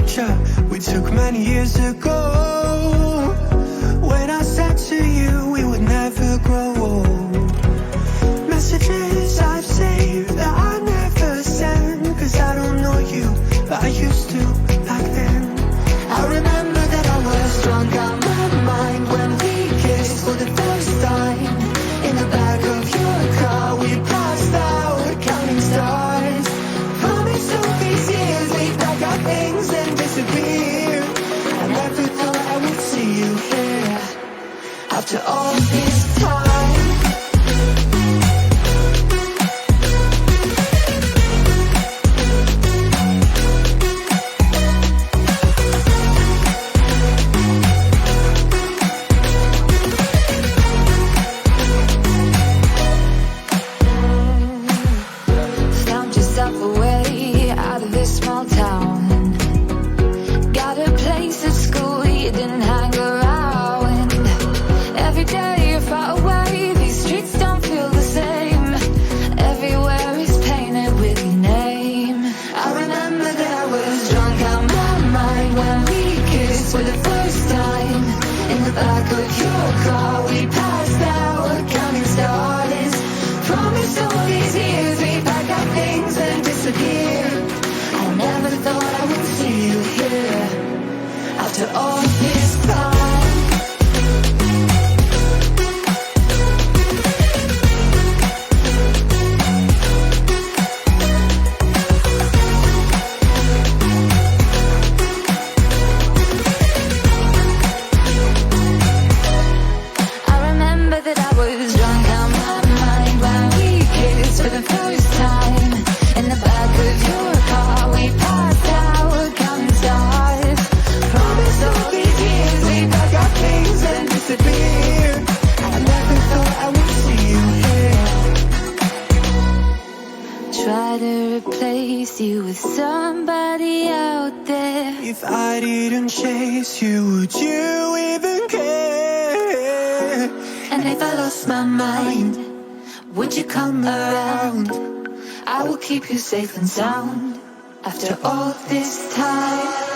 picture we took many years ago, when I said to you we would never grow old. Messages I've saved that I never send, cause I don't know you, but I used to back then. I remember that I was drunk out my mind when we kissed for the first time. In the back of your car we passed out counting stars. Promised all these years we'd pack our things and disappear. I never thought I would see you here after all this time. Keep you safe and sound after all this time.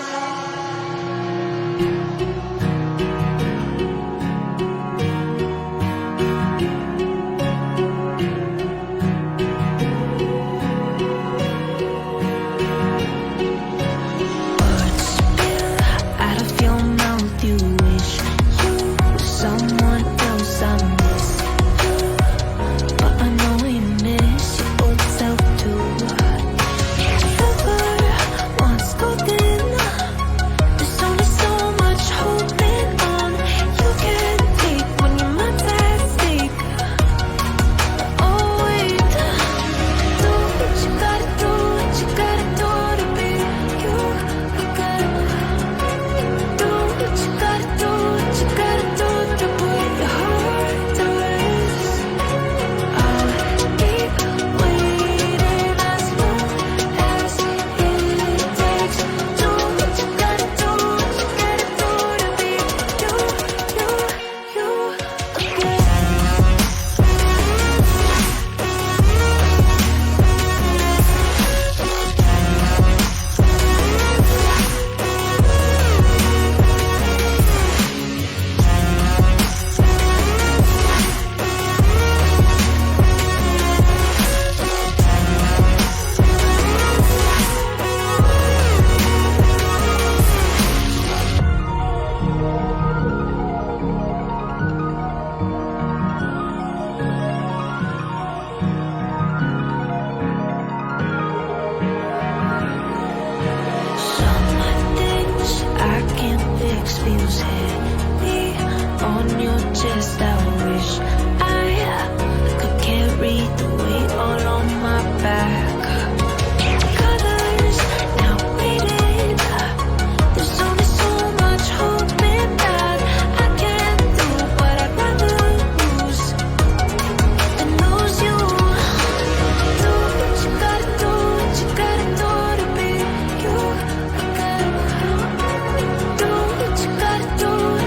Do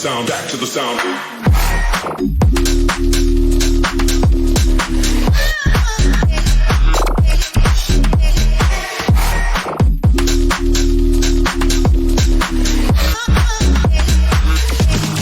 sound, back to the sound.